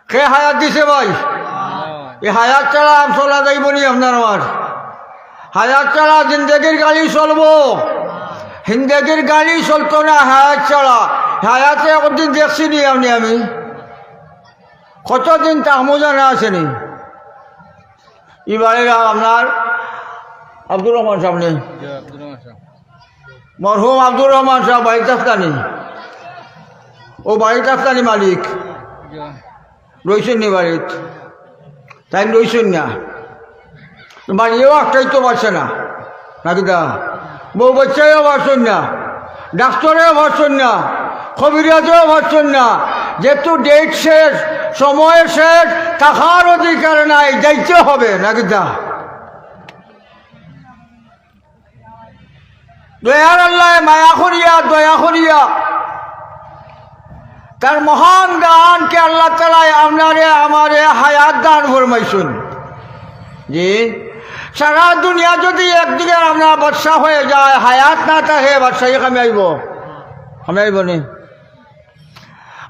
কে হায়াত দিছে ভাই? এই হায়াত ছাড়া চলা যাইব নি আপনার আমার? হায়াত ছাড়া জিন্দগির গাড়ি চলবো, জিন্দগির গাড়ি চলতো না হায়াত ছাড়া। হায়াতে একদিন দেখছি নি আমি কতদিন তাহমো জানা আসেনি। এবারে আপনার আব্দুর রহমান সামনে মরহুম আব্দুর রহমান সাহেব বাড়িতে আসতানি, ও বাড়িতে আসতানি মালিক রইছেন নি বাড়িত? তাই রইছেন না, বাড়িও একটাই তো পারছে না নাকি? দা বউ বাচ্চাও পারছেন না, ডাক্তারেও পারছেন না, কবিরাজেও পারছেন না। যেহেতু ডেট শেষ, সময় শেষ, টাকার অধিকার নাই, যাইতে হবে নাকি? দা দয়ার আল্লাহ মায়া করিয়া দয়া করিয়া তার মহান দানকে আল্লাহ তাআলা আপনারে আমারে হায়াত দান ফরমাইছেন। জি, সারা দুনিয়া যদি একদিকে আপনার বাদশা হয়ে যায়, হায়াত না থাকে, বাদশাহী খামে আইব? খামে আইব নি?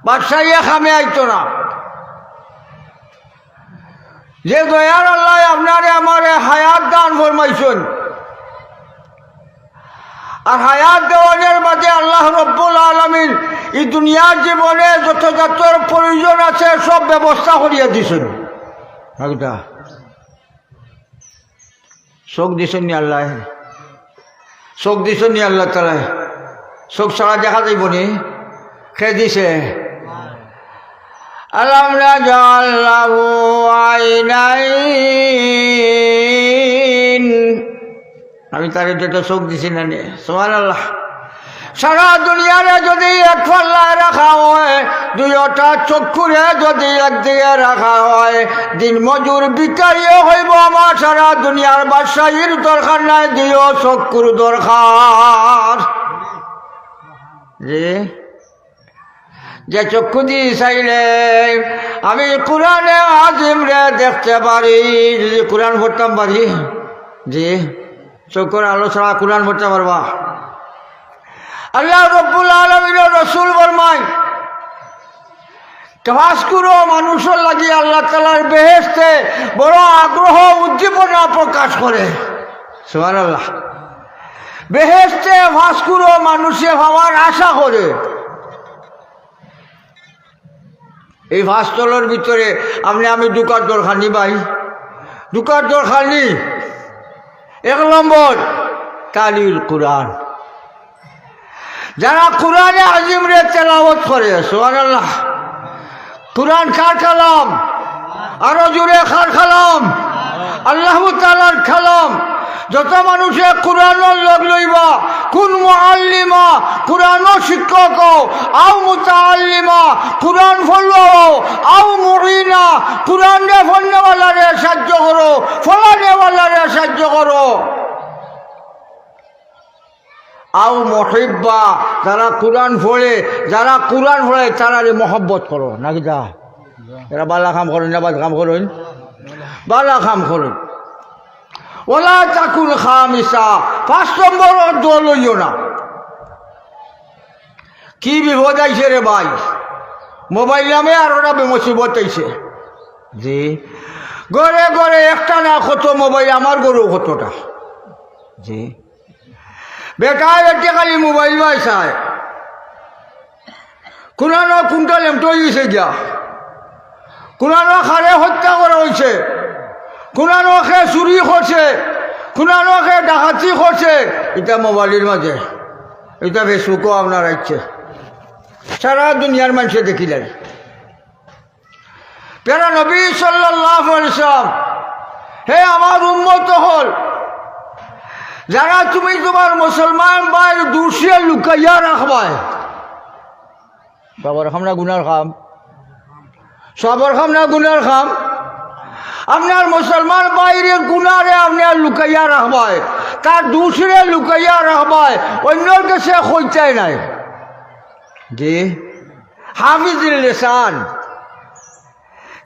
বাদশাহী খামে আইতো না। যে দয়ার আল্লাহ আপনারে আমারে হায়াত দান ফরমাইছেন, আর হায়াত দেওয়ানের মাঝে আল্লাহ রব্বুল আলামিন এই দুনিয়ার জীবনে যত যত প্রয়োজন আছে সব ব্যবস্থা করিয়া দিছেন। চোখ দিছেন নি আল্লাহ? চোখ দিছেন নি আল্লাহ তাআলা? চোখ ছাড়া দেখা যাইব নি? খে দিছে? আলাম নাজআল লাহু আইনাইন, আমি তারে যেটা চোখ দিছি না নে? সুবহানাল্লাহ। সারা দুনিয়ারে যদি এক পাল্লায় রাখা হয়, দুইটা চক্ষুরে যদি একদিকে রাখা হয়, দিন মজুর ভিখারিও হইব আমার। সারা দুনিয়ার বাদশাহীর দরকার নাই, দুইও চক্ষুর দরকার। যে চক্ষু দিয়ে চাইলে আমি কোরআনে আজিম রে দেখতে পারি, যদি কোরআন পড়তাম পারি, জি চক্ষুর আলো ছাড়া কোরআন পড়তে পারবা? আল্লাহ রব্বুল আলামিনের রাসূল ফরমায়, কাফাসকুরো মানুষের লাগি আল্লাহ তাআলার বেহেশতে বড় আগ্রহ উদ্দীপনা প্রকাশ করে। সুবহানাল্লাহ। বেহেশতে ফাসকুরো মানুষে হওয়ার আশা করে। এই ফাঁসতলের ভিতরে আমি ঢুকার দরকার নি ভাই? ঢুকার দরকার নি। এক নম্বর তালিল কোরআন, যারা কোরআনে আজিম রে তেলাওয়াত করে। সুবহানাল্লাহ। কোরআন কার কালাম? আরো জোরে কার কালাম? আল্লাহ তাআলার কালাম। যত মানুষে কোরআনের লগ লইবা, কোন মুআল্লিমা কোরআনও শিক্ষক আও মুতাআল্লিমা কোরআন ফলো আও মুরিনা কোরআন রে ফলনেওয়ালারে সাহায্য করো, ফলানেওয়ালারে সাহায্য করো। আও মুহিব্বা, যারা কোরআন পড়ে, যারা কোরআন পড়ে তারা মহব্বত করো নাকি? যা এরা বালা কাম করেন না, বাদ কাম করেন, বালা কাম করেন। ওলা তাকুন খামিসা, 5 নম্বর দল হইও না। কি বিপদ আইছে রে ভাই? মোবাইল নামে আর ওরা মুসিবত আইছে। জি, ঘরে ঘরে একটা না কত মোবাইল, আমার গরু কতটা। জি, বেটায় বেটে খালি মোবাইল পাইছায়, কোরআন কুন্টাল এমটো গেছে গিয়া, কোরআন খারে হত্যা করা হয়েছে, কোরআনকে চুরি করছে, কোরআনকে ডাকাতি করছে। এটা মোবাইলের মাঝে, এটা ফেসবুকও আপনার আসছে, সারা দুনিয়ার মানুষে দেখিলেন। প্যারা নবী সাল্লাল্লাহু আলাইহি ওয়াসাল্লাম, হে আমার উম্মত হল, যারা তুমি তোমার মুসলমান ভাই দুষে লুকাইয়া রাখবাই। সবর খাম না গুনার খাম, সবর খাম না গুনার খাম। আপনার মুসলমান বাইরে গুনারে আপনার লুকাইয়া রাখবাই, তার দুসরে লুকাইয়া রাখবাই, অন্যর কাছে কইতাই নাই। জি, হাফিজুল লিসান,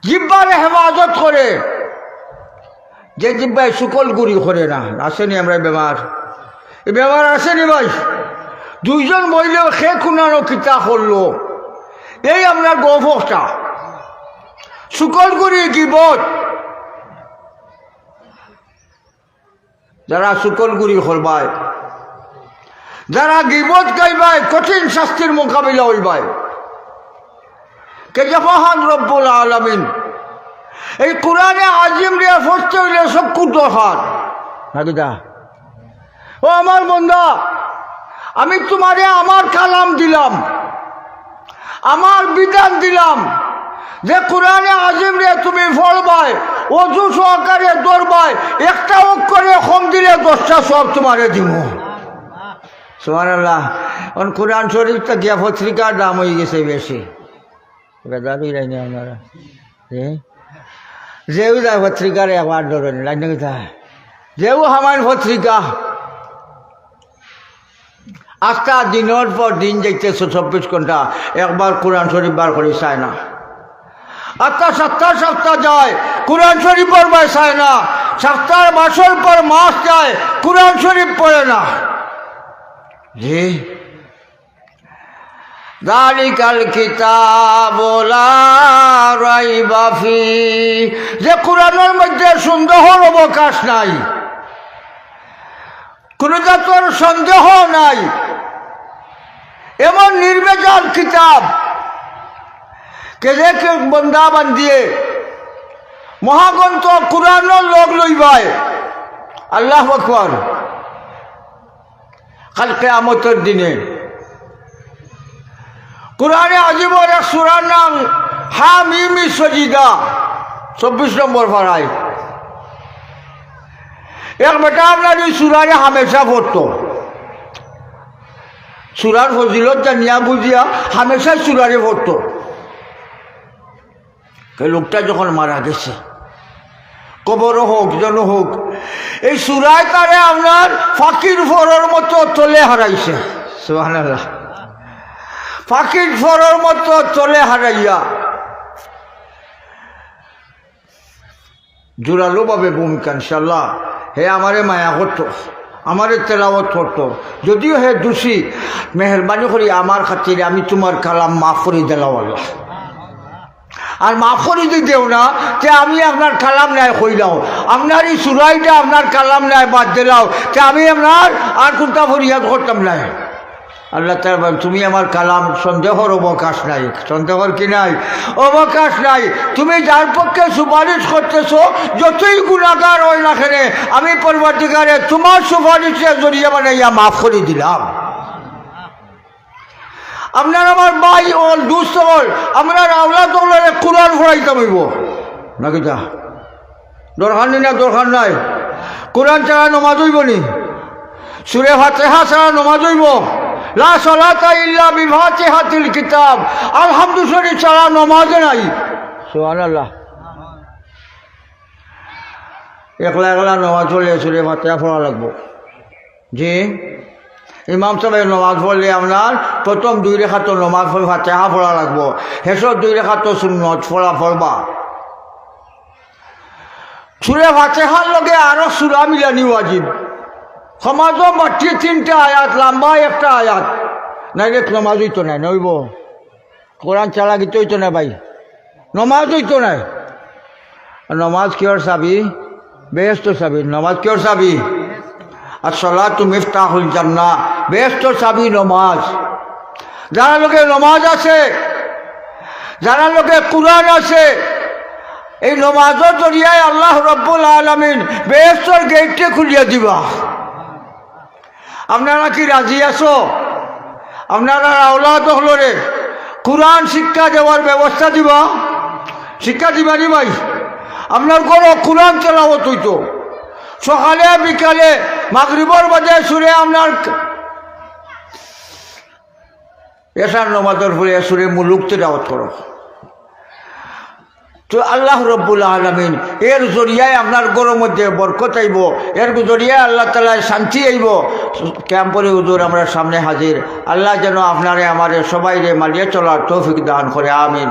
জিব্বার হেফাজত করে, যে জিব্বাই শুকল গুড়ি করে না। আসেনি আমরা বেমার, এই বেমার আসেনি ভাই? দুইজন বইলেও সে কোনানো কিতা করলো, এই আমরা গৌফটা শুকলগুড়ি গিবত, যারা শুকলগুড়ি করবায়, যারা গিবত গাইবায়, কঠিন শাস্তির মোকাবিলা হইবায়। কে মহান রব্বুল আলামিন এই কোরআনে আজিম রে পড়তে হইলে সব দরকার নাকিদা। ও আমার বন্ধা, আমি তোমারে আমার কালাম দিলাম, আমার বিধান দিলাম যে কোরআনে আজিম রে তুমি পড়বাই, অজু সহকারে দরবাই, একটা অক্ষরে কম দিলে 10টা সব তোমারে দিব। সুবহানাল্লাহ। কারণ কোরআন শরীফটা গিয়া পত্রিকার দাম হয়ে গেছে বেশি। আপনারা যেও যায় পত্রিকার একবার ধরেন লাইন কোথায় যেও আমার পত্রিকা আস্থা দিনের পর দিন যাইতেছে 24 ঘন্টা, একবার কোরআন শরীফ বার করে চায় না। আত্মা সপ্তাহ যায়, কোরআন শরীফ পড়বার চায় না। সপ্তাহ মাসের পর মাস যায়, কোরআন শরীফ পড়ে না। জি যালিকাল কিতাবু লা রাইবা ফীহ, যে কোরআনের মধ্যে সন্দেহের অবকাশ নাই, কোন জাতের সন্দেহ নাই, এমন নির্ভেজাল কিতাব কে যে বন্দা বান্দিয়ে মহাগ্রন্থ কোরআনের লোক লইবায়। আল্লাহু আকবার। কাল কিয়ামতের দিনে কোরআনে আজিমের এক সূরার নাম হামিম সজিদা, 24 নম্বর পারায়। এক বেটা আপনার এই সূরারে হামেশা পড়তো, সূরার ফজিলত জানিয়া বুঝিয়া হামেশা সূরারে পড়তো। লোকটা যখন মারা গেছে, কবর হোক জন হোক, এই সূরায় তারে আপনার ফাকির ফরের মতো তলে হারাইছে। সুবহানাল্লাহ। ফাকির ফরের মতো তলে হারাইয়া জোরালো ভাবে ভূমিকা ইনশাল্লাহ হে আমারে মায়া করতো, আমারে তেলাওয়াত করতো। যদিও হে দোষী, মেহরবানি করি আমার খাতিরে আমি তোমার কালাম মাফ করে দিলাম আল্লাহ। আর মাফ করে যদি দেও না, তে আমি আপনার কালাম নাই কইলাও, আপনার এই সুরাইটা আপনার কালাম নাই বাদ দিলাও, তে আমি আপনার আর কোনটা ফরিয়াদ করতাম নাই। আল্লাহ তাআলা তুমি আমার কালাম সন্দেহর অবকাশ নাই, সন্দেহর কি নাই, অবকাশ নাই। তুমি যার পক্ষে সুপারিশ করতেছো, যতই গুনাহগার হয় না কেন, আমি পরবর্তীকালে তোমার সুপারিশের জড়িয়ে বানাইয়া মাফ করে দিলাম। আপনার আমার ভাই হল, দুস্থ হল, আপনার আওলাদ হলে কোরআন পড়াইতাম হইব নাকি? যা দরকার নেই না, দরকার নাই। কোরআন ছাড়া নমাজ হইব নি? সূরা ফাতিহা ছাড়া নমাজ হইব? লা সালাতা ইল্লা বিফাতিহাতিল কিতাব, আলহামদুলিল্লাহ ছাড়া নমাজ নাই। সুবহানাল্লাহ। একলা একলা নমাজ পড়লে সূরা ফাতিহা পড়া লাগবো। জি ইমাম সাহেব নমাজ পড়লে আপনার প্রথম 2 রেখাত নমাজ পড়ে ফাতিহা পড়া লাগবো, শেষর 2 রেখাত সুন্নত পড়বা। সূরা ফাতিহার লগে আরো সূরা মিলানি ওয়াজিব। সমাজ মাটি 3টা আয়াত, লম্বা একটা আয়াত, নাইলে নমাজ হইতো না। নইব কোরআন চালা গীত হইতো না ভাই, নমাজ হইতো না। নমাজ কিয়র চাবি? বেহেশত চাবি। নমাজ কিয়র চাবি? আসসালাতু মিফতাহুল জান্নাহ, বেহেশতর চাবি নমাজ। যারা লোকে নমাজ আছে, যারা লোকে কোরআন আছে, এই নমাজের জরিয়ায় আল্লাহ রব্বুল আলামিন বেহেশতর গেটে খুলিয়া দিবা। আপনারা কি রাজি আছো? আপনারা আওলাদ হলরে কোরআন শিক্ষা দেওয়ার ব্যবস্থা দিবা? শিক্ষা দিবা নি ভাই? আপনার কোনো কোরআন তেলাওয়াত হইতো, সকালে বিকালে মাগরিবর বাজে সুরে আপনার এশার নমাজের পরে সুরে মুলুক তেলাওয়াত করো। তো আল্লাহ রব্বুল আলামিন এর জরিয়ায় আপনার ঘরের মধ্যে বরকত আইব, এর জরিয়ায় আল্লাহ তাআলা শান্তি আইব। ক্যাম্পরে হুজুর আমরা সামনে হাজির। আল্লাহ যেন আপনারে আমারে সবাইরে মালিয়ে চলার তৌফিক দান করে, আমিন।